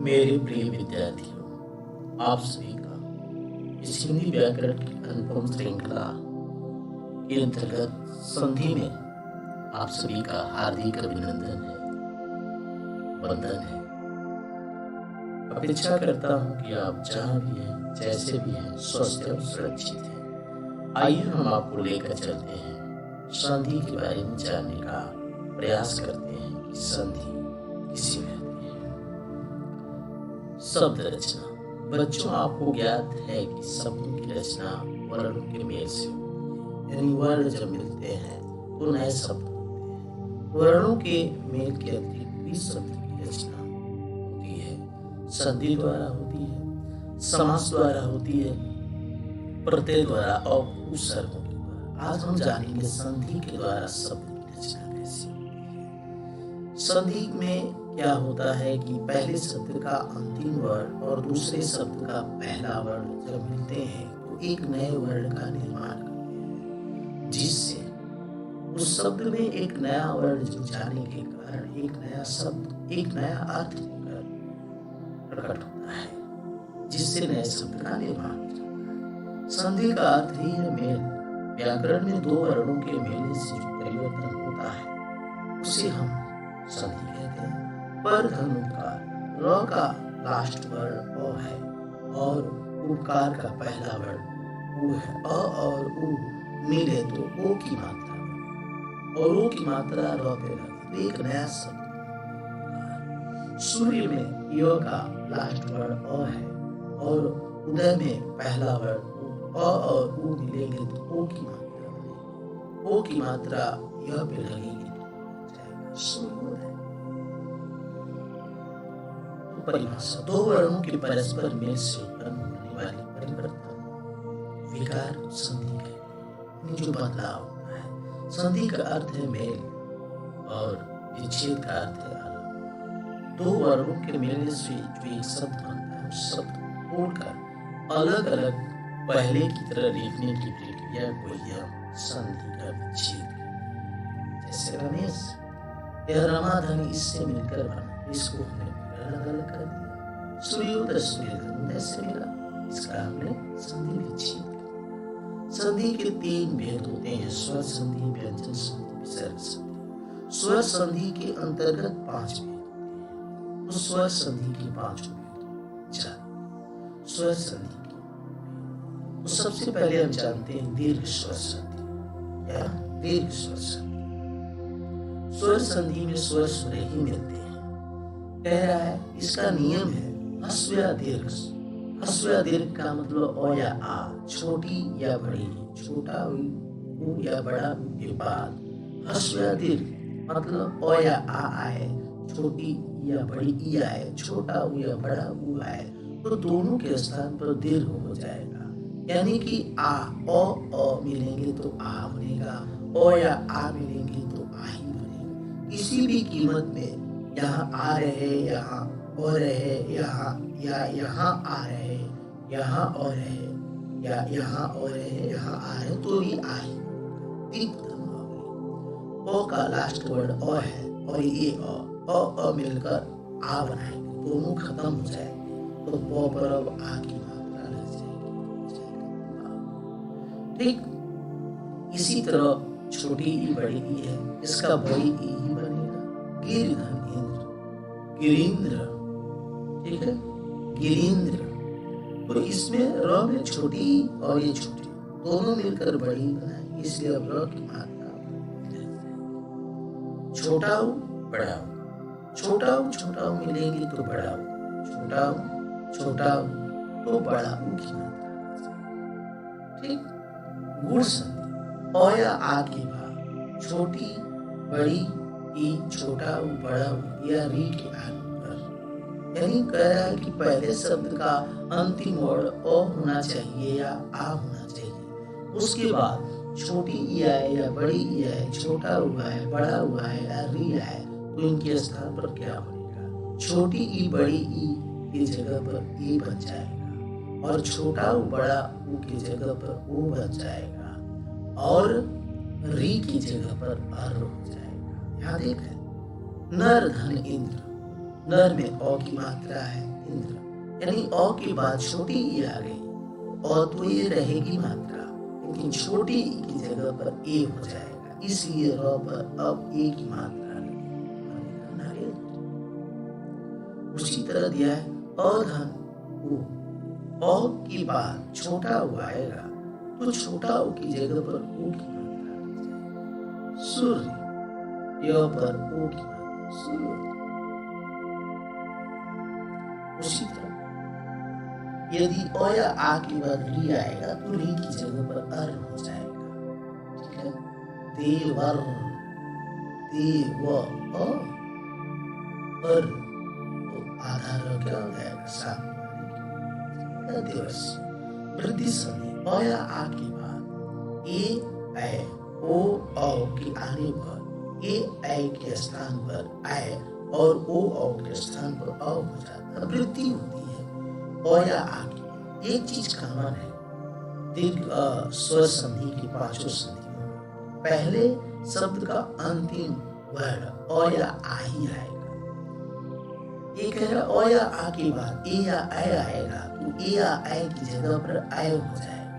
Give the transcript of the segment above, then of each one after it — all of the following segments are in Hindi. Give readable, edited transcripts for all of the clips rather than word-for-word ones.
मेरे प्रिय विद्यार्थियों, आप सभी का इस हिंदी व्याकरण की अनुपम श्रृंखला के अंतर्गत संधि में आप सभी का हार्दिक अभिनंदन है, वंदन है। अपेक्षा करता हूँ कि आप जहाँ भी हैं, जैसे भी हैं, स्वस्थ और सुरक्षित हैं। आइए हम आपको लेकर चलते हैं, संधि के बारे में जानने का प्रयास करते हैं कि संधि किसे कहते हैं। शब्द रचना। बच्चों, आपको ज्ञात है कि शब्दों की रचना वर्णों के मेल से होती है, यानी वर्ण जब मिलते हैं तो नए शब्द होते हैं। वर्णों के मेल के अतिरिक्त भी शब्द की रचना होती है, संधि द्वारा होती है, समास द्वारा होती है, प्रत्यय द्वारा और उपसर्गों के द्वारा। आज हम जानेंगे संधि के द्वारा शब्द की रचना कैसे होती है। संधि में क्या होता है कि पहले शब्द का अंतिम वर्ण और दूसरे शब्द का पहला वर्ण जब मिलते हैं तो एक नए वर्ण का निर्माण करते हैं, जिससे उस शब्द में एक नया वर्ण जुड़ जाने के कारण एक नया शब्द, एक नया अर्थ होकर प्रकट होता है, जिससे नए शब्द का निर्माण होता है। संधि का अर्थ ही है मेल। व्याकरण में दो वर्णों के मेल से जो परिवर्तन होता है उसे हम संधि कहते हैं। पर धन उपकार, र का लास्ट वर्ण अ है और उपकार का पहला वर्ण उ है। अ और उ मिले तो ओ की मात्रा और ओ की मात्रा र पे लगती तो एक नया शब्द उपकार। सूर्य में य का लास्ट वर्ण अ है और उदय में पहला वर्ण उ। अ और उ मिलेंगे तो ओ की मात्रा बनेगी। ओ की मात्रा य पे लगेगी तो हो जाएगा सूर्योदय। परिभाषा। दो वर्णों के परस्पर मेल से उत्पन्न होने वाले परिवर्तन विकार को संधि कहते हैं, जो बदलाव होता है। संधि का अर्थ है मेल और विच्छेद का अर्थ है अलग। दो वर्णों के मेल से जो एक शब्द बनता है उस शब्द को तोड़कर अलग अलग पहले की तरह लिखने की प्रक्रिया को यह संधि का विच्छेद। जैसे रमेश, यह रमाधन इससे मिलकर बना, इसको हमने अलग अलग कर दिया। सूर्योदय सूर्यधन से मिला, इसका हमने संधि विच्छेद किया। संधि के तीन भेद होते हैं, स्वर संधि, व्यंजन संधि, विसर्ग संधि। स्वर संधि के अंतर्गत 5 भेद होते हैं। उस स्वर संधि के 5 भेद जाने। स्वर संधि की तो सबसे पहले हम जानते हैं दीर्घ स्वर संधि या दीर्घ स्वर संधि। स्वर संधि में स्वर स्वर ही मिलते हैं। कह रहा है इसका नियम है ह्रस्व या दीर्घ। ह्रस्व या दीर्घ का मतलब अ या आ, छोटी या बड़ी, छोटा उ या बड़ा उ के बाद ह्रस्व या दीर्घ मतलब अ या आ आए, छोटी या बड़ी ई आए, छोटा उ या बड़ा उ आए तो दोनों के स्थान पर दीर्घ हो जाएगा। यानी कि आ अ मिलेंगे तो आ बनेगा, अ या आ मिलेंगे तो आ ही बनेगा। किसी भी कीमत में यहाँ आ रहे, यहाँ ओ रहे, यहाँ या यहाँ आ रहे, यहाँ ओ रहे, या यहाँ ओ रहे, यहाँ आ रहे तो ये आ ही ओ का लास्ट वर्ड अ है और ये अ मिलकर आ बनाएंगे, दोनों खत्म हो जाएंगे तो प पर अब आ की मात्रा लग जाएगी। ठीक इसी तरह छोटी ई बड़ी ई है, इसका बड़ी ई ही बनेगा। गिरधन गिरींद्र, ठीक है, गिरींद्र। तो इसमें र में छोटी और ये छोटी दोनों मिलकर बड़ी बनाए, इसलिए अब र की मात्रा छोटा उ बड़ा उ, छोटा उ मिलेंगे तो बड़ा उ, छोटा उ तो बड़ा उ की मात्रा। ठीक। गुण संधि अ या आ के बाद छोटी बड़ी ई, छोटा उ बड़ा उ या री के आगे पर, यानी कह रहा है कि पहले शब्द का अंतिम वर्ण अ होना चाहिए या आ होना चाहिए, उसके बाद छोटी ई आए या बड़ी ई आए, छोटा उ आए, बड़ा उ आए या री आए तो इनके स्थान पर क्या बनेगा? छोटी ई बड़ी ई की जगह पर ई बन जाएगा और छोटा उ बड़ा उ की जगह पर ओ बन जाएगा और री की जगह पर अर हो जाएगा। यहाँ देखें नर धन इंद्र, नर में अ की मात्रा है इंद्र, यानी अ के बाद छोटी ई आ गई, अ तो ये रहेगी मात्रा, लेकिन छोटी ई की जगह पर ए हो जाएगा, इसलिए र पर अब ए की मात्रा बनेगा नारियल। उसी तरह दिया है अधन उ, अ के बाद छोटा उ आएगा तो छोटा उ की जगह पर ओ की मात्रा लग जाएगी। सूर्य, य पर ओ की मात्रा सूर्य। उसी तरह यदि अ या आ के बाद री आएगा तो री की जगह पर अर हो जाएगा। ठीक है, देवर, देव अ अर, तो आधा र क्या हो जाएगा सामने दिवस। वृद्धि संधि अ या आ के बाद ए ऐ ओ औ के आने पर ए ऐ के स्थान पर ऐ और ओ औ के स्थान पर अ हो जाता है। वृद्धि होती है अ या आ के बाद। एक चीज कॉमन है दीर्घ स्वर संधि की पांचों संधियों में, पहले शब्द का अंतिम वर्ण अ या आ ही आएगा। ये कह रहा अ या आ के बाद ए या ऐ आएगा तो ए या ऐ की जगह पर ऐ हो जाएगा।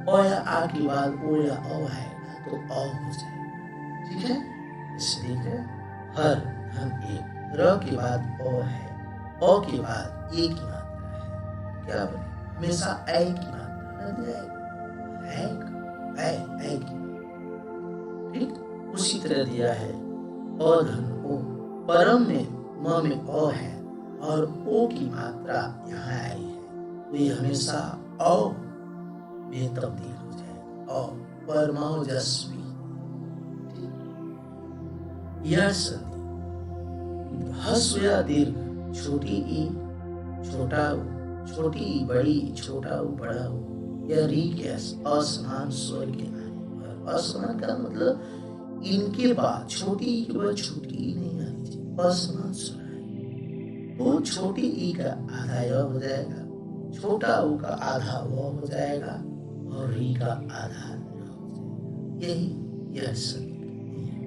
अ या आ के बाद ओ या औ आएगा तो औ हो जाएगा। ठीक है, इसे देख रहे हर हम एक, र के बाद ओ है, ओ के बाद ए की मात्रा है, क्या बने हमेशा ऐ की मात्रा लग जाएगी, ऐ की। ठीक, उसी तरह दिया है अधन ओ, परम में म में अ है और ओ की मात्रा यहाँ आई है तो ये हमेशा औ में तब्दील हो जाएगा। औ परमौजस्वी। यह संधि ह्रस्व या दीर्घ, छोटी ई छोटा उ, छोटी ई बड़ी ई, छोटा उ बड़ा उ, या री के असमान स्वर के आने पर। असमान का मतलब इनके बाद छोटी ई के बाद छोटी ई नहीं आनी चाहिए, असमान स्वर है तो छोटी ई का आधा य हो जाएगा, छोटा उ का आधा व हो जाएगा और री का आधा र हो जाएगा। यही यह संधि है।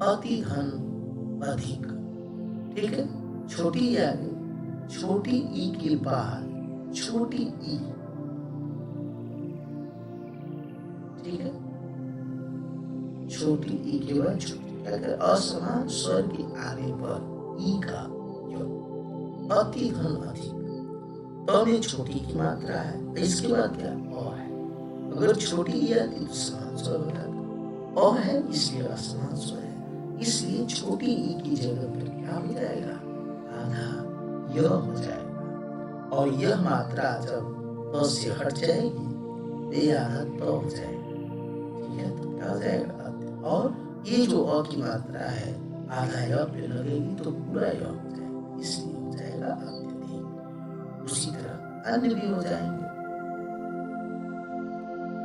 अति धन अधिक। ठीक है, छोटी ई आ गई, छोटी ई के बाद छोटी ई। ठीक है, छोटी ई के बाद छोटी, क्या करे असमान स्वर के आने पर ई का योग। अति धन अधिक, अ में छोटी की मात्रा है, इसके बाद क्या अ है। अगर छोटी ई आती तो समान स्वर हो जाता, अ है इसलिए असमान स्वर है, इसलिए छोटी ई की जगह पर क्या हो जाएगा आधा य हो जाएगा और यह मात्रा जब अ से हट जाएगी तो ये आधा तो हो जाएगा। ठीक है, तो क्या हो जाएगा, और ये जो अ की मात्रा है आधा य पे लगेगी तो पूरा य हो जाएगा, इसलिए हो जाएगा अत्यधिक। उसी तरह अन्य भी हो जाएंगे।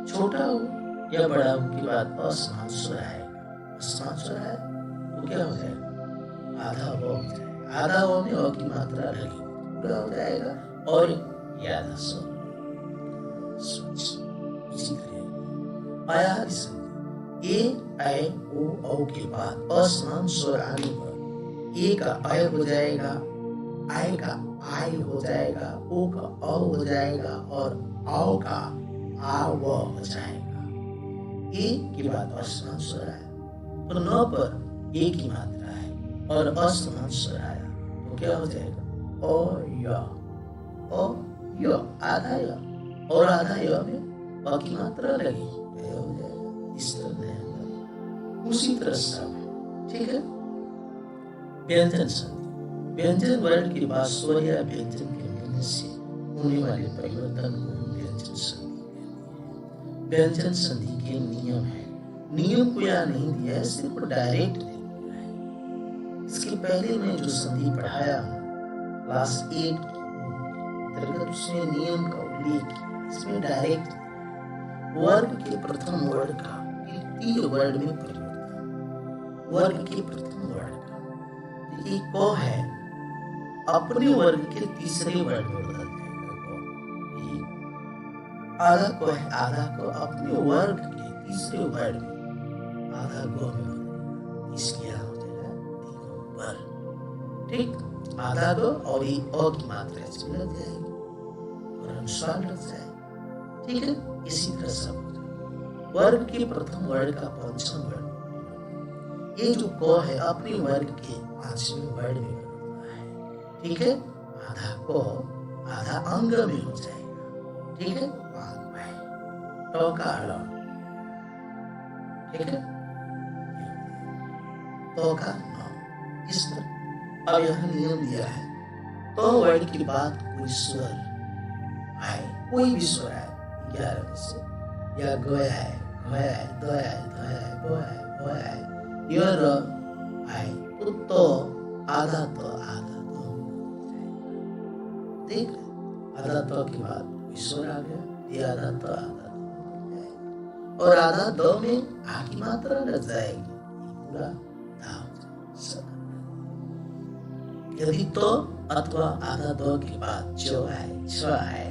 छोटा हो या बड़ा हो के बाद असमान स्वर आएगा, असमान स्वर है तो क्या हो जाएगा आधा व हो जाएगा, आधा व में अ की मात्रा लगेगी पूरा हो जाएगा और ये आधा स्वर स्वच्छ। इसी तरह आयादी संधि ए ऐ ओ औ के बाद असमान स्वर आने पर ए का ऐ हो जाएगा, ऐ का आई हो जाएगा, ओ का औ हो जाएगा और औ का आ व हो जाएगा। ए के बाद असमान स्वर आया तो न पर ए की मात्रा है और असमान स्वर आया तो क्या हो जाएगा ओ य, आधा य और आधा य में अ की मात्रा लगी हो जाएगा। इस तरह उसी तरह सब। ठीक है, व्यंजन संधि, व्यंजन वर्ण के बाद स्वर या व्यंजन के मिलने से होने वाले परिवर्तन को हम व्यंजन संधि कहते हैं। व्यंजन संधि के नियम है, नियम को या नहीं दिया है, सिर्फ डायरेक्ट दे दिया है। इसके पहले मैं जो संधि पढ़ाया क्लास 8 की अंतर्गत उसमें नियम का उल्लेख किया, इसमें डायरेक्ट वर्ग के प्रथम वर्ण का तृतीय वर्ण में परिवर्तन। वर्ग के प्रथम वर्ण का एक क है अपने वर्ग के तीसरे वर्ण में बदल जाएगा। आधा क है, आधा क अपने वर्ग के तीसरे वर्ण में आधा ग में बदलेगा, इसलिए हो जाएगा दिगंबर। ठीक, आधा ग और ये अ की मात्रा इसमें लग जाएगी और अनुस्वार लग जाएगा। ठीक है, इसी तरह सब हो जाए। वर्ग के प्रथम वर्ण का पंचम वर्ण, ये जो क है अपने वर्ग के पांचवें वर्ण में बदलता है। ठीक है, आधा क आधा अंग में हो जाएगा। ठीक है, ट का ड़, ठीक है, तो का न, इस तरह। अब यह नियम दिया है, तो वर्ण के बाद कोई स्वर आए, कोई भी स्वर आए 11 में से, या ग आए, घ आए, द आए, ध आए, ब आए, भ आए, य र आए, तो आधा तो आधा तो देख, आधा तो के बाद कोई स्वर आ गया, ये आधा तो आधा तो, और आधा दो में आ की मात्रा लग जाएगी, पूरा धा हो जाएगा। यदि तो अथवा आधा दो के बाद जो आए, छ आए,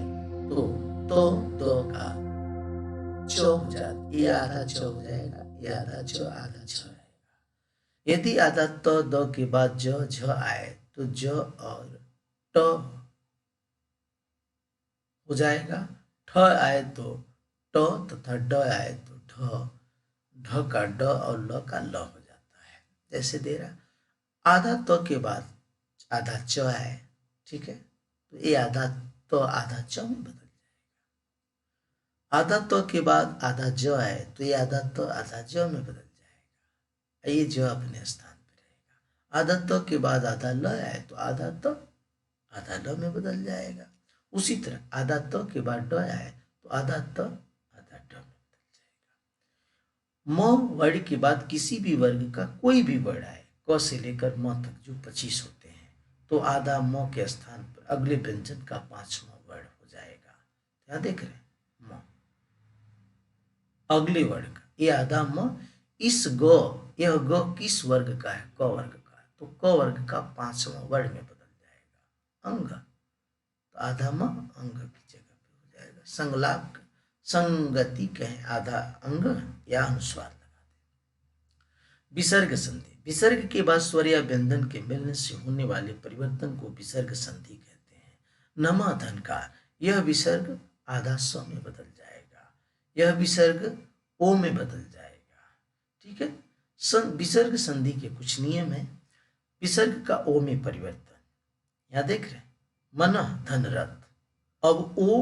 तो दो का चो हो जाता, ये आधा चो हो जाएगा, ये आधा चो आधा छ आएगा। यदि आधा तो दो के बाद जो झ आए तो जो और ट हो जाएगा, ठ आए तो ट तथा ड आए तो ढ, ढ का ड और ल का ल हो जाता है। जैसे दे रहा, आधा तो के बाद आधा च आए, ठीक है, तो ये आधा तो आधा च में बदल जाएगा। आधा तो के बाद आधा ज आए तो ये आधा तो आधा ज में बदल जाएगा, ये ज अपने स्थान पे रहेगा। आधा तो के बाद आधा ल आए तो आधा तो आधा ल में बदल जाएगा। उसी तरह आधा तो के बाद ड आए तो आधा तो आधा ड में बदल जाएगा। म वर्ण के बाद किसी भी वर्ग का कोई भी वर्ण आए, क से लेकर म तक जो 25 होते हैं, तो आधा म के स्थान पर अगले व्यंजन का 5वां वर्ण हो जाएगा। क्या देख रहे हैं, म अगले वर्ण का, ये आधा म, इस ग, यह ग किस वर्ग का है, क वर्ग का, तो क वर्ग का 5वां वर्ण में बदल जाएगा, अंग, तो आधा म अंग की जगह पे हो जाएगा। संगलाप संगति कहें, आधा अंग या अनुस्वार लगा दे। विसर्ग संधि, विसर्ग के बाद स्वर या व्यंजन के मिलने से होने वाले परिवर्तन को विसर्ग संधि कहते हैं। नमा धनकार, यह विसर्ग आधा स में बदल जाएगा, यह विसर्ग ओ में बदल जाएगा। ठीक है, विसर्ग संधि के कुछ नियम है। विसर्ग का ओ में परिवर्तन, यहां देख रहे हैं, मन धन रथ, अब ओ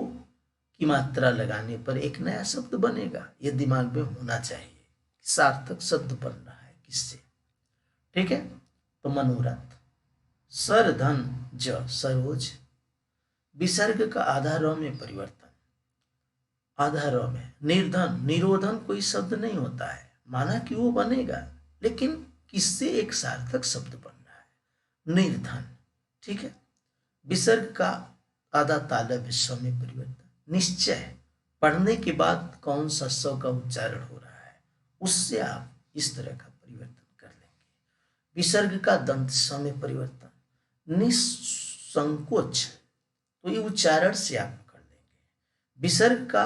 की मात्रा लगाने पर एक नया शब्द बनेगा, यह दिमाग में होना चाहिए, सार्थक शब्द बन रहा है किससे। ठीक है, तो मनोरथ। सर धन ज, सरोज, विसर्ग का आधा र में परिवर्तन, आधा र में। निर्धन, निरोधन कोई शब्द नहीं होता है, माना कि वो बनेगा, लेकिन किससे एक सार्थक शब्द बन रहा है, निर्धन। ठीक है, विसर्ग का आधा तालव्य स में परिवर्तन। निश्चय, पढ़ने के बाद कौन सा स का उच्चारण हो रहा है, उससे आप इस तरह का परिवर्तन कर लेंगे। विसर्ग का दंत स में परिवर्तन। निसंकोच, तो ये उच्चारण से आप पकड़ लेंगे। विसर्ग का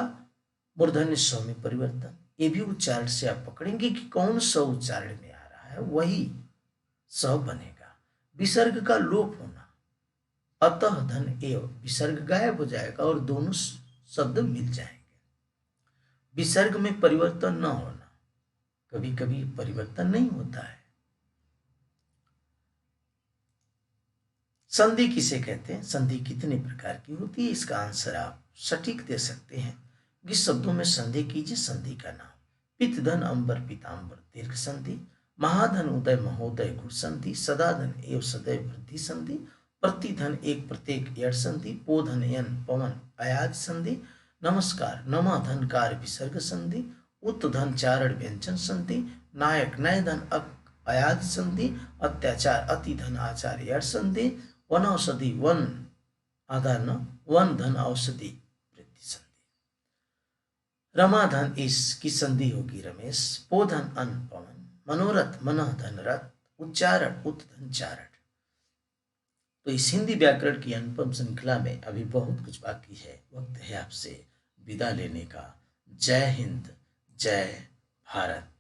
मूर्धन्य स में परिवर्तन, ये भी उच्चारण से आप पकड़ेंगे कि कौन सा उच्चारण में आ रहा है, वही स बनेगा। विसर्ग का लोप होना, अतः धन एव, विसर्ग गायब हो जाएगा और दोनों शब्द मिल जाएंगे। विसर्ग में परिवर्तन न होना, कभी कभी परिवर्तन नहीं होता है। संधि किसे कहते हैं, संधि कितने प्रकार की होती है, इसका आंसर आप सटीक दे सकते हैं। किस शब्दों में संधि कीजिए, संधि का नाम। पित धन अंबर पीताम्बर, दीर्घ संधि। महाधन उदय महोदय, गुण संधि। सदाधन एव सदैव वृद्धि संधि। प्रतिधन एक प्रत्येक यड़ संधि। पोधन यन पवन अयाज संधि। नमस्कार नमाधनकार विसर्ग संधि। उत्तधन चारण व्यंजन संधि। नायक नय धन अयाज संधि। अत्याचार अतिधन आचार यड़ संधि। वन औषधि वन आधा न, वन धन औषधि वृद्धि संधि। रमाधन इस की संधि होगी रमेश। पोधन अन पवन। मनोरथ मन धन रथ। उच्चारण उत्तधन चारण। तो इस हिंदी व्याकरण की अनुपम श्रृंखला में अभी बहुत कुछ बाकी है, वक्त है आपसे विदा लेने का। जय हिंद, जय भारत।